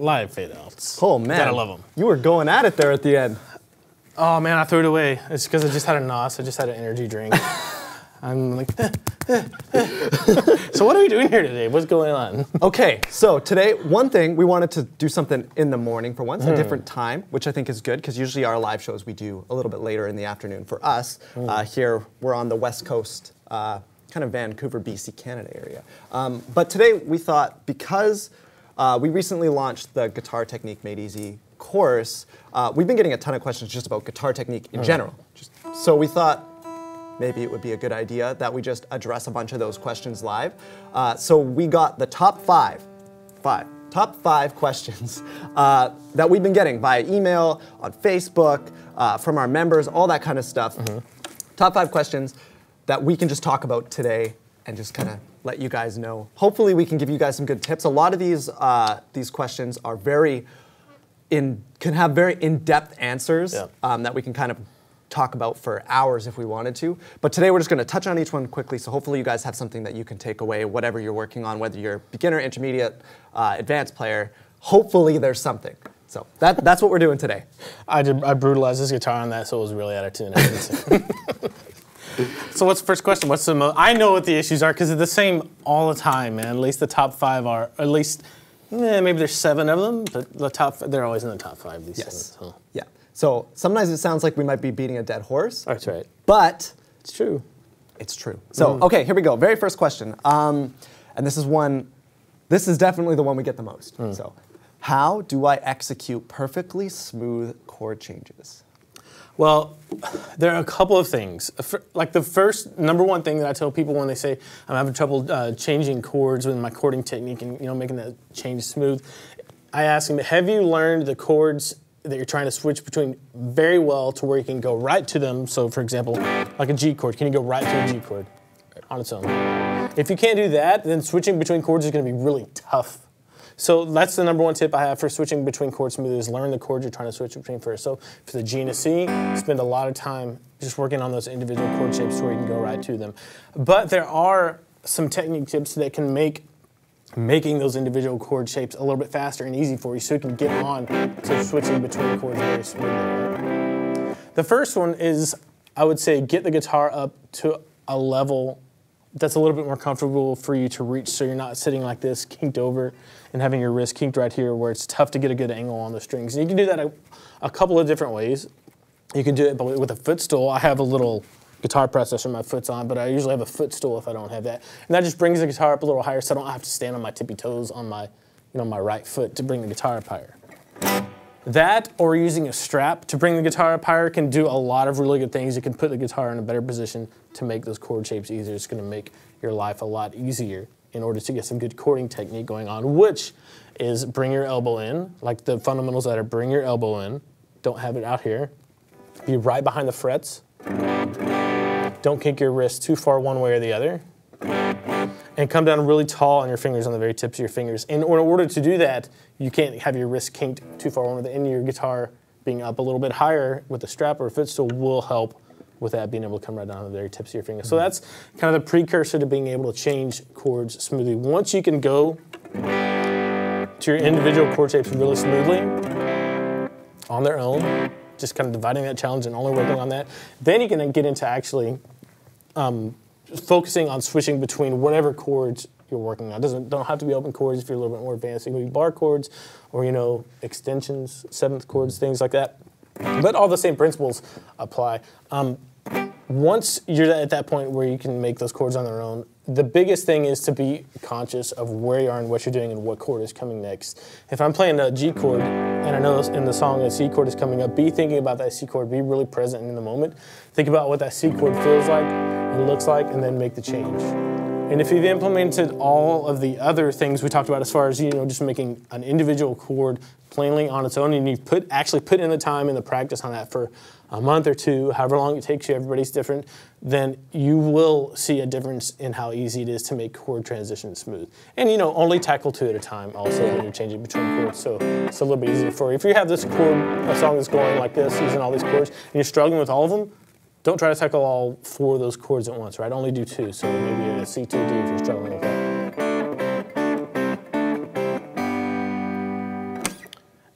live fade outs. Oh man, gotta love them. You were going at it there at the end. Oh man, I threw it away. It's because I just had a NOS. I just had an energy drink. I'm like, So what are we doing here today? What's going on? Okay, so today, one thing, we wanted to do something in the morning for once, a different time, which I think is good, because usually our live shows we do a little bit later in the afternoon. For us, here, we're on the West Coast, kind of Vancouver, BC, Canada area. But today, we thought, because we recently launched the Guitar Technique Made Easy course, we've been getting a ton of questions just about guitar technique in general. So we thought, maybe it would be a good idea that we just address a bunch of those questions live. So we got the top five questions that we've been getting via email, on Facebook, from our members, all that kind of stuff. Top 5 questions that we can just talk about today and just kind of let you guys know. Hopefully we can give you guys some good tips. A lot of these questions are can have very in-depth answers that we can kind of talk about for hours if we wanted to. But today we're just going to touch on each one quickly, so hopefully you guys have something that you can take away, whatever you're working on, whether you're beginner, intermediate, advanced player. Hopefully there's something. So that's what we're doing today. I brutalized this guitar on that, so it was really out of tune. So what's the first question? What's the I know what the issues are, because they're the same all the time, man. At least the top 5 are, at least, maybe there's 7 of them, but they're always in the top 5, these 7. So. Yeah. So sometimes it sounds like we might be beating a dead horse. That's right. But it's true. It's true. So, okay, here we go. Very first question. And this is definitely the one we get the most. So, how do I execute perfectly smooth chord changes? Well, there are a couple of things. Like the first, number one thing that I tell people when they say, I'm having trouble changing chords with my chording technique and making that change smooth, I ask them, have you learned the chords that you're trying to switch between very well to where you can go right to them? So for example, like a G chord, can you go right to a G chord on its own? If you can't do that, then switching between chords is going to be really tough. So that's the number one tip I have for switching between chords smoothly, is learn the chords you're trying to switch between first. So for the G and a C, spend a lot of time just working on those individual chord shapes where you can go right to them. But there are some technique tips that can make making those individual chord shapes a little bit faster and easy for you, so you can get on to switching between chords very smoothly. The first one is, I would say, get the guitar up to a level that's a little bit more comfortable for you to reach, so you're not sitting like this, kinked over, and having your wrist kinked right here where it's tough to get a good angle on the strings. And you can do that a couple of different ways. You can do it with a footstool. I have a little guitar processor my foot's on, but I usually have a footstool if I don't have that. And that just brings the guitar up a little higher, so I don't have to stand on my tippy toes on my, my right foot to bring the guitar up higher. That, or using a strap to bring the guitar up higher, can do a lot of really good things. You can put the guitar in a better position to make those chord shapes easier. It's going to make your life a lot easier in order to get some good chording technique going on, which is bring your elbow in, like the fundamentals that are bring your elbow in, don't have it out here, be right behind the frets, don't kink your wrist too far one way or the other, and come down really tall on your fingers, on the very tips of your fingers. And in order to do that, you can't have your wrist kinked too far one way or the other, and your guitar being up a little bit higher with a strap or a footstool will help with that, being able to come right down to the very tips of your fingers. So that's kind of the precursor to being able to change chords smoothly. Once you can go to your individual chord shapes really smoothly on their own, just kind of dividing that challenge and only working on that, then you can get into actually focusing on switching between whatever chords you're working on. Don't have to be open chords if you're a little bit more advanced. It can be bar chords or extensions, seventh chords, things like that. But all the same principles apply. Once you're at that point where you can make those chords on their own, the biggest thing is to be conscious of where you are and what you're doing and what chord is coming next. If I'm playing a G chord and I know in the song a C chord is coming up, be thinking about that C chord, be really present in the moment. Think about what that C chord feels like and looks like, and then make the change. And if you've implemented all of the other things we talked about as far as just making an individual chord plainly on its own, and you've actually put in the time and the practice on that for a month or two, however long it takes you, everybody's different, then you will see a difference in how easy it is to make chord transitions smooth. And only tackle 2 at a time also when you're changing between chords, so it's a little bit easier for you. If you have this chord, a song that's going like this, using all these chords, and you're struggling with all of them, don't try to tackle all 4 of those chords at once, right? Only do 2, so maybe a C, 2, D if you're struggling with that.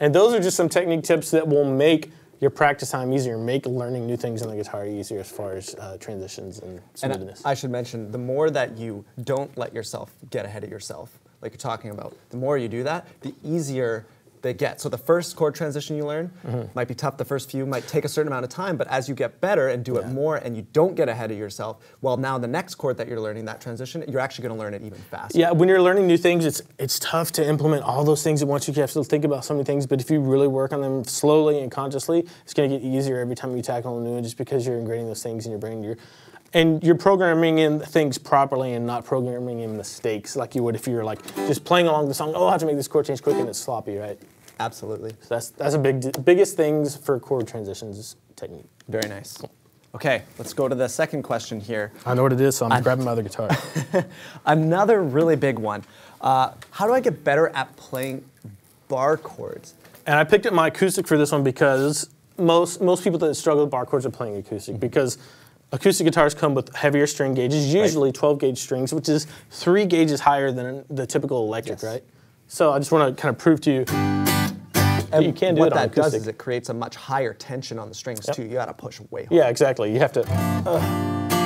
And those are just some technique tips that will make your practice time easier, make learning new things on the guitar easier as far as transitions and smoothness. And I should mention, the more that you don't let yourself get ahead of yourself, like you're talking about, the more you do that, the easier they get. So the first chord transition you learn might be tough, the first few might take a certain amount of time, but as you get better and do it more and you don't get ahead of yourself, well, now the next chord that you're learning, that transition, you're actually going to learn it even faster. Yeah, when you're learning new things, it's tough to implement all those things at once. You have to think about so many things, but if you really work on them slowly and consciously, it's going to get easier every time you tackle a new one, just because you're ingraining those things in your brain. And you're programming in things properly and not programming in mistakes like you would if you were like just playing along the song, oh, I have to make this chord change quick, and it's sloppy, right? Absolutely. So that's a biggest things for chord transitions is technique. Very nice. Okay, let's go to the second question here. I know what it is, so I'm grabbing my other guitar. Another really big one. How do I get better at playing bar chords? And I picked up my acoustic for this one because most people that struggle with bar chords are playing acoustic, because acoustic guitars come with heavier string gauges, usually 12 gauge strings, which is 3 gauges higher than the typical electric, right? So I just want to kind of prove to you that you can do it on acoustic. What that does is it creates a much higher tension on the strings too. You got to push way harder. Yeah, exactly. You have to.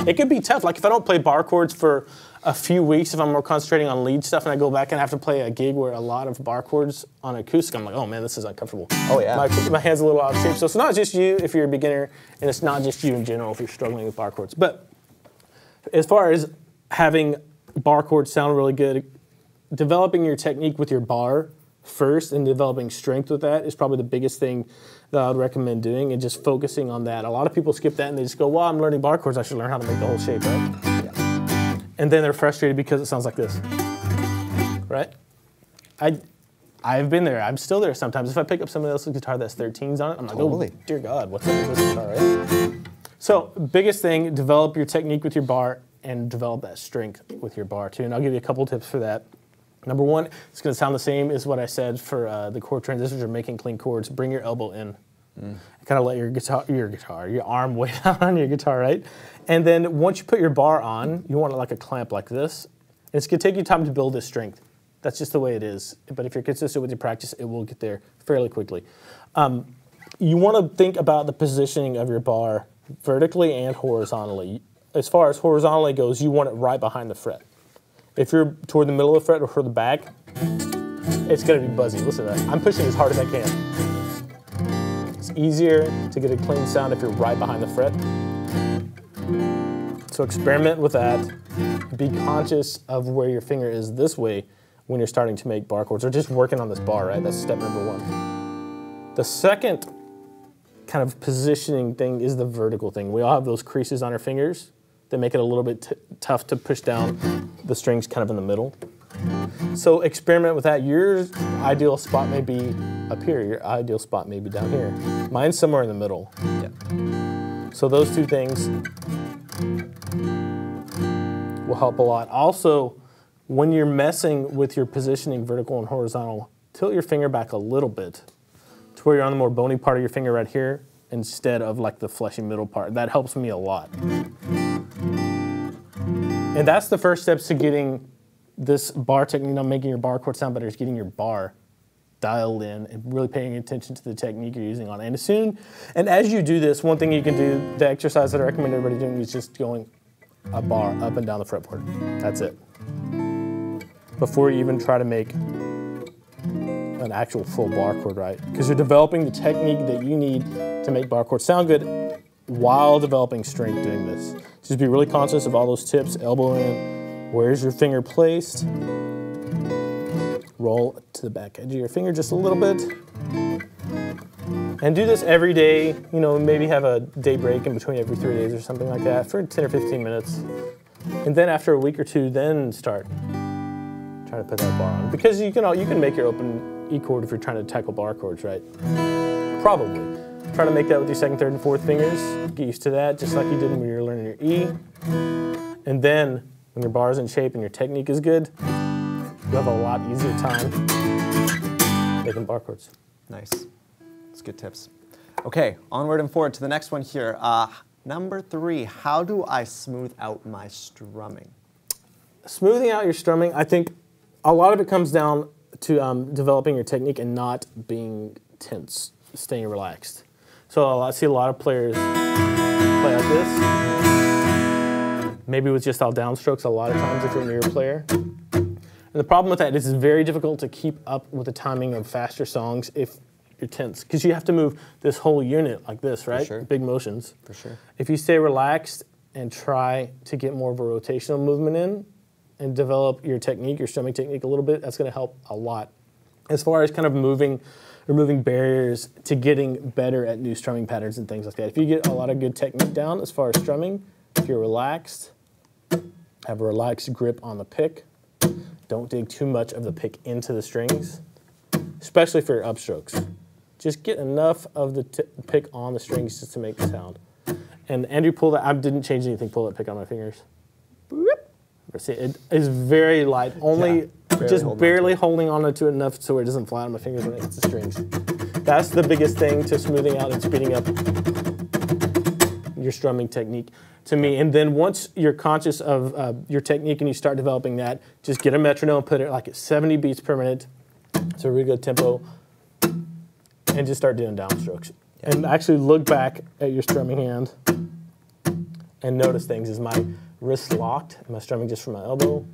It could be tough. Like if I don't play bar chords for a few weeks, if I'm more concentrating on lead stuff, and I go back and have to play a gig where a lot of bar chords on acoustic, I'm like, oh man, this is uncomfortable. Oh yeah. My hand's a little out of shape. So it's not just you if you're a beginner, and it's not just you in general if you're struggling with bar chords. But as far as having bar chords sound really good, developing your technique with your bar first and developing strength with that is probably the biggest thing that I would recommend doing, and just focusing on that. A lot of people skip that and they just go, well, I'm learning bar chords, I should learn how to make the whole shape, right? Yeah. And then they're frustrated because it sounds like this, right? I've been there, I'm still there sometimes. If I pick up somebody else's guitar that's 13s on it, I'm like, oh, dear God, what's up with this guitar, right? So, biggest thing, develop your technique with your bar and develop that strength with your bar too. And I'll give you a couple tips for that. Number one, it's going to sound the same as what I said for the chord transitions or making clean chords. Bring your elbow in. Kind of let your arm weigh down on your guitar, right? And then once you put your bar on, you want it like a clamp like this. And it's going to take you time to build this strength. That's just the way it is. But if you're consistent with your practice, it will get there fairly quickly. You want to think about the positioning of your bar vertically and horizontally. As far as horizontally goes, you want it right behind the fret. If you're toward the middle of the fret or toward the back, it's going to be buzzy. Listen to that. I'm pushing as hard as I can. It's easier to get a clean sound if you're right behind the fret. So experiment with that. Be conscious of where your finger is this way when you're starting to make bar chords, or just working on this bar, right? That's step number one. The second kind of positioning thing is the vertical thing. We all have those creases on our fingers that make it a little bit tough to push down the strings kind of in the middle. So experiment with that. Your ideal spot may be up here. Your ideal spot may be down here. Mine's somewhere in the middle. Yeah. So those two things will help a lot. Also, when you're messing with your positioning, vertical and horizontal, tilt your finger back a little bit to where you're on the more bony part of your finger right here instead of like the fleshy middle part. That helps me a lot. And that's the first steps to getting this bar technique, making your bar chord sound better, is getting your bar dialed in and really paying attention to the technique you're using on it. And as you do this, one thing you can do, the exercise that I recommend everybody doing, is just going a bar up and down the fretboard. That's it. Before you even try to make an actual full bar chord, right? Because you're developing the technique that you need to make bar chords sound good while developing strength doing this. Just be really conscious of all those tips. Elbow in. Where's your finger placed? Roll to the back edge of your finger just a little bit. And do this every day. You know, maybe have a day break in between every 3 days or something like that for 10 or 15 minutes. And then after a week or two, then start trying to put that bar on. Because you can make your open E chord if you're trying to tackle bar chords, right? Probably. Try to make that with your second, third, and fourth fingers. Get used to that, just like you did when you were learning your E. And then, when your bar's in shape and your technique is good, you'll have a lot easier time making bar chords. Nice. That's good tips. Okay, onward and forward to the next one here. Number 3, how do I smooth out my strumming? Smoothing out your strumming, I think a lot of it comes down to developing your technique and not being tense, staying relaxed. So I see a lot of players play like this, maybe with just all downstrokes a lot of times if you're a newer player. And the problem with that is it's very difficult to keep up with the timing of faster songs if you're tense, because you have to move this whole unit like this, right? For sure. Big motions. For sure. If you stay relaxed and try to get more of a rotational movement in and develop your technique, your strumming technique a little bit, that's going to help a lot. As far as kind of removing barriers to getting better at new strumming patterns and things like that. If you get a lot of good technique down as far as strumming, if you're relaxed, have a relaxed grip on the pick, don't dig too much of the pick into the strings, especially for your upstrokes. Just get enough of the pick on the strings just to make the sound. And Andrew, pull that. I didn't change anything. Pull that pick on my fingers. See, it is very light. Only barely holding on to it enough so it doesn't fly on my fingers when it hits the strings. That's the biggest thing to smoothing out and speeding up your strumming technique to me. And then once you're conscious of your technique and you start developing that, just get a metronome, put it like at 70 beats per minute. It's a really good tempo. And just start doing downstrokes. Yeah. And actually look back at your strumming hand and notice things. Is my wrist locked? Am I strumming just from my elbow?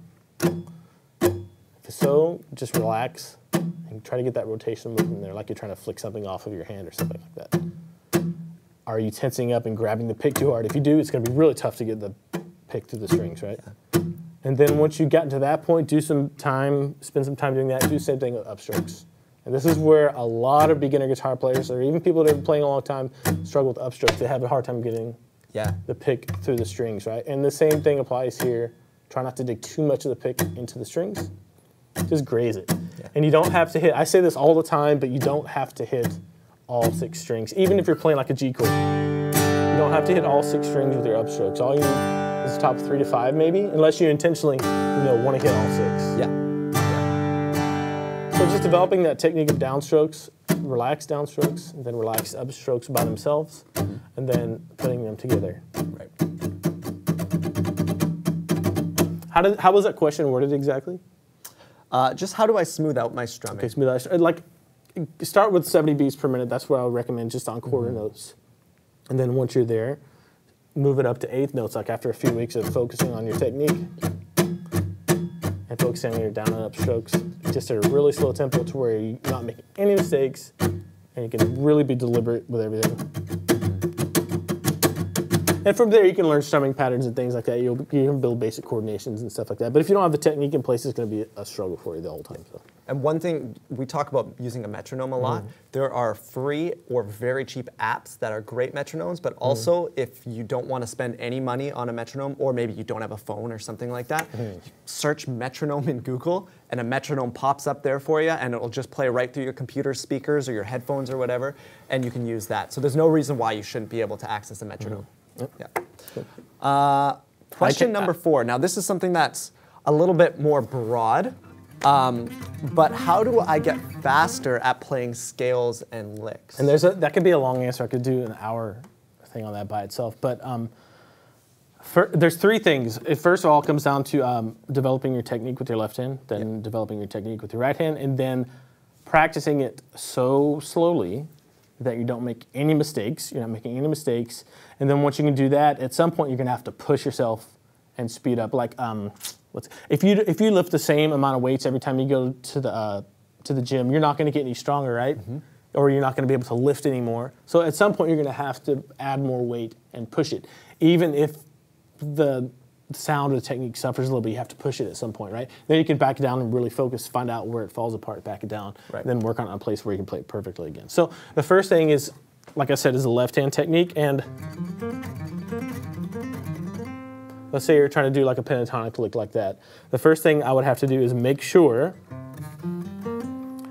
If so, just relax and try to get that rotation movement there, like you're trying to flick something off of your hand or something like that. Are you tensing up and grabbing the pick too hard? If you do, it's going to be really tough to get the pick through the strings, right? And then once you get to that point, spend some time doing that. Do the same thing with upstrokes. And this is where a lot of beginner guitar players, or even people that have been playing a long time, struggle with upstrokes. They have a hard time getting the pick through the strings, right? And the same thing applies here. Try not to dig too much of the pick into the strings. Just graze it. Yeah. And you don't have to hit, I say this all the time, but you don't have to hit all 6 strings. Even if you're playing like a G chord, you don't have to hit all 6 strings with your upstrokes. All you need is the top 3 to 5 maybe, unless you intentionally want to hit all 6. Yeah. So just developing that technique of downstrokes, relaxed downstrokes, and then relaxed upstrokes by themselves, and then putting them together. Right. How was that question worded exactly? Just how do I smooth out my strumming? Okay, smooth out. Like, start with 70 beats per minute. That's what I would recommend, just on quarter notes. And then once you're there, move it up to 8th notes, like after a few weeks of focusing on your technique and focusing on your down and up strokes, just at a really slow tempo to where you're not making any mistakes and you can really be deliberate with everything. And from there, you can learn strumming patterns and things like that. You can build basic coordinations and stuff like that. But if you don't have the technique in place, it's going to be a struggle for you the whole time. So. And one thing, we talk about using a metronome a lot. There are free or very cheap apps that are great metronomes, but also if you don't want to spend any money on a metronome, or maybe you don't have a phone or something like that, search metronome in Google, and a metronome pops up there for you, and it'll just play right through your computer speakers or your headphones or whatever, and you can use that. So there's no reason why you shouldn't be able to access a metronome. Yeah. Question number 4. Now this is something that's a little bit more broad, but how do I get faster at playing scales and licks? And that could be a long answer. I could do an hour thing on that by itself. But there's 3 things. First of all, it comes down to developing your technique with your left hand, then developing your technique with your right hand, and then practicing it so slowly that you don't make any mistakes. You're not making any mistakes. And then once you can do that, at some point you're going to have to push yourself and speed up. Like, if you lift the same amount of weights every time you go to the gym, you're not going to get any stronger, right? Or you're not going to be able to lift anymore. So at some point you're going to have to add more weight and push it. Even if the sound of the technique suffers a little bit, you have to push it at some point, right? Then you can back it down and really focus, find out where it falls apart, back it down, then work on a place where you can play it perfectly again. So the first thing is, like I said, is the left-hand technique. And let's say you're trying to do like a pentatonic lick like that. The first thing I would have to do is make sure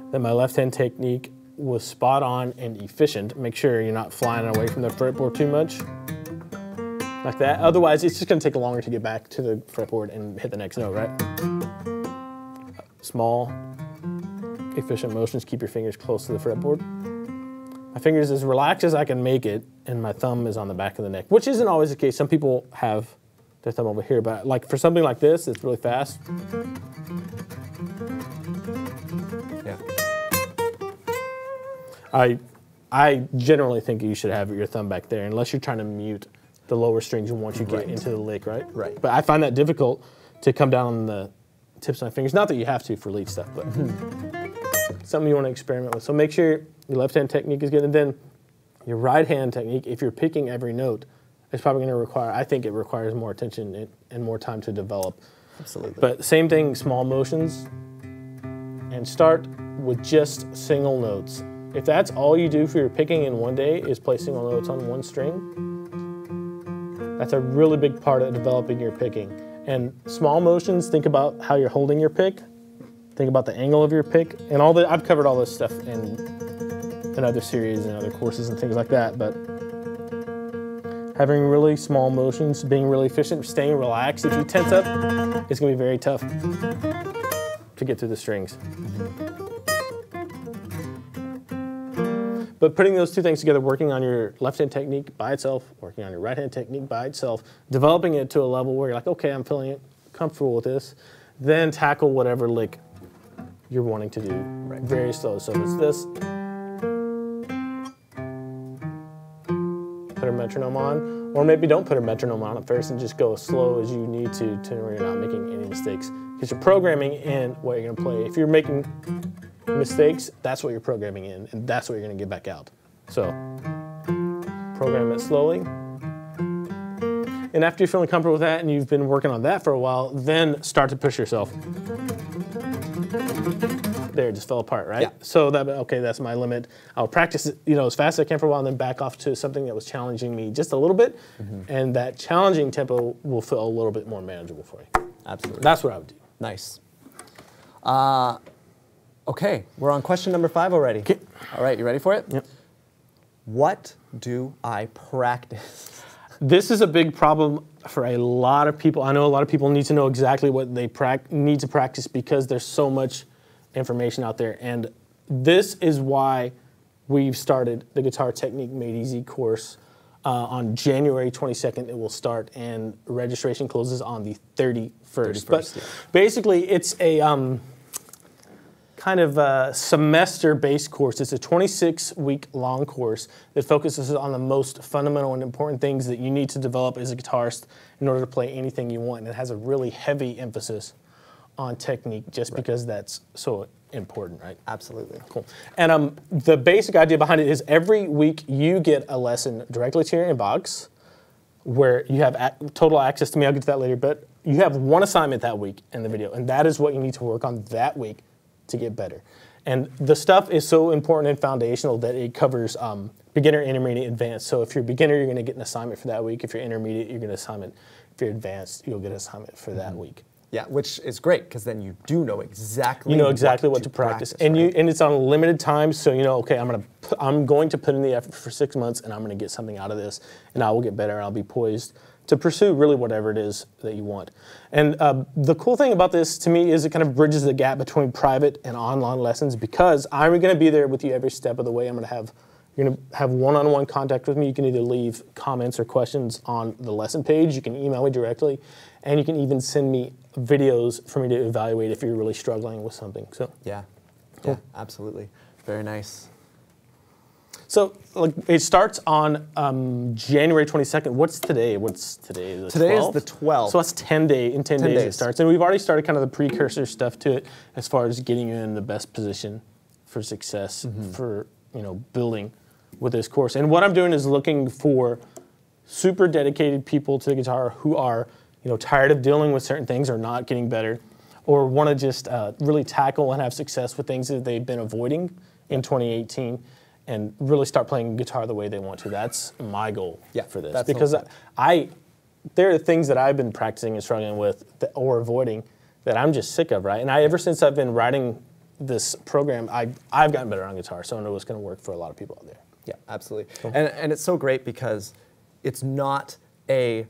that my left-hand technique was spot on and efficient. Make sure you're not flying away from the fretboard too much. Like that. Otherwise, it's just going to take longer to get back to the fretboard and hit the next note, right? Small, efficient motions. Keep your fingers close to the fretboard. My fingers as relaxed as I can make it, and my thumb is on the back of the neck, which isn't always the case. Some people have their thumb over here, but like for something like this, it's really fast. I generally think you should have your thumb back there, unless you're trying to mute the lower strings once you get into the lick, right? Right. But I find that difficult to come down on the tips of my fingers. Not that you have to for lead stuff, but something you want to experiment with. So make sure your left hand technique is good, and then your right hand technique, if you're picking every note, it's probably going to require, I think it requires more attention and more time to develop. Absolutely. But same thing, small motions, and start with just single notes. If that's all you do for your picking in one day is play single notes on one string, that's a really big part of developing your picking. And small motions, think about how you're holding your pick, think about the angle of your pick, and all that. I've covered all this stuff in other series and other courses and things like that, but having really small motions, being really efficient, staying relaxed. If you tense up, it's gonna be very tough to get through the strings. But putting those two things together, working on your left-hand technique by itself, working on your right-hand technique by itself, developing it to a level where you're like, okay, I'm feeling comfortable with this, then tackle whatever lick you're wanting to do very slow. So if it's this, put a metronome on, or maybe don't put a metronome on at first and just go as slow as you need to where you're not making any mistakes. Because you're programming in what you're gonna play. If you're making mistakes, that's what you're programming in, and that's what you're gonna get back out. So, program it slowly. And after you're feeling comfortable with that and you've been working on that for a while, then start to push yourself. There, it just fell apart, right? Yeah. So okay, that's my limit. I'll practice it, as fast as I can for a while, and then back off to something that was challenging me just a little bit, and that challenging tempo will feel a little bit more manageable for you. Absolutely. That's what I would do. Nice. Okay, we're on question number 5 already. Okay. All right, you ready for it? Yep. What do I practice? This is a big problem for a lot of people. I know a lot of people need to know exactly what they need to practice because there's so much information out there. And this is why we've started the Guitar Technique Made Easy course. On January 22nd, it will start, and registration closes on the 31st. But basically, it's a kind of a semester-based course. It's a 26-week long course that focuses on the most fundamental and important things that you need to develop as a guitarist in order to play anything you want. And it has a really heavy emphasis on technique just because that's so important, right? Absolutely. Cool. And the basic idea behind it is every week you get a lesson directly to your inbox where you have total access to me. I'll get to that later, but you have one assignment that week in the video, and that is what you need to work on that week to get better. And the stuff is so important and foundational that it covers beginner, intermediate, advanced. So if you're beginner, you're going to get an assignment for that week. If you're intermediate, you're going to assignment. If you're advanced, you'll get an assignment for that week. Yeah, which is great because then you do know exactly what to practice, and right? and it's on a limited time. So okay, I'm going to put in the effort for 6 months, and I'm going to get something out of this, and I will get better. And I'll be poised to pursue really whatever it is that you want. And the cool thing about this to me is it kind of bridges the gap between private and online lessons because I'm going to be there with you every step of the way. You're going to have one-on-one contact with me. You can either leave comments or questions on the lesson page. You can email me directly, and you can even send me videos for me to evaluate if you're really struggling with something. So yeah, cool. Yeah, absolutely, very nice. So it starts on January 22nd. What's today? Today is the 12th. So that's 10 days. In 10 days it starts, and we've already started kind of the precursor stuff to it as far as getting you in the best position for success for building with this course. And what I'm doing is looking for super dedicated people to the guitar who are tired of dealing with certain things or not getting better, or want to just really tackle and have success with things that they've been avoiding in 2018 and really start playing guitar the way they want to. That's my goal for this. Because there are things that I've been practicing and struggling with or avoiding that I'm just sick of, right? And ever since I've been writing this program, I've gotten better on guitar, so I know it's going to work for a lot of people out there. Yeah, absolutely. Cool. And it's so great because it's not a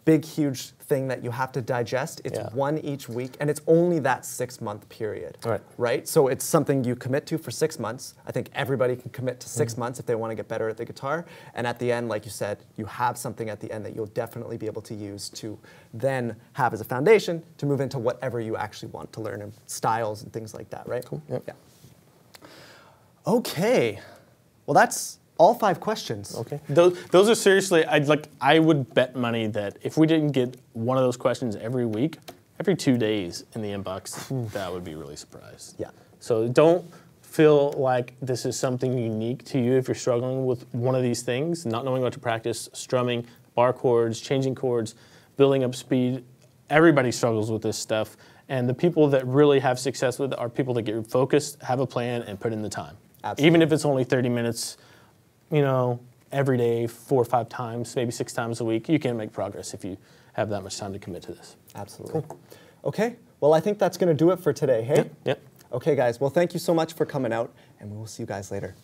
big, huge thing that you have to digest. It's one each week, and it's only that 6-month period. Right? So it's something you commit to for 6 months. I think everybody can commit to 6 months if they want to get better at the guitar. And at the end, like you said, you have something at the end that you'll definitely be able to use to then have as a foundation to move into whatever you actually want to learn, and styles and things like that, right? Cool. Yep. Yeah. Okay. Well, that's all 5 questions. Okay. Those are seriously, I would bet money that if we didn't get one of those questions every week, every 2 days in the inbox, that would be really surprised. Yeah. So don't feel like this is something unique to you if you're struggling with one of these things, not knowing what to practice, strumming, bar chords, changing chords, building up speed. Everybody struggles with this stuff. And the people that really have success with it are people that get focused, have a plan, and put in the time. Absolutely. Even if it's only 30 minutes, every day, 4 or 5 times, maybe 6 times a week, you can make progress if you have that much time to commit to this. Absolutely. Cool. Okay, well, I think that's going to do it for today, hey? Yep. Okay, guys, well, thank you so much for coming out, and we will see you guys later.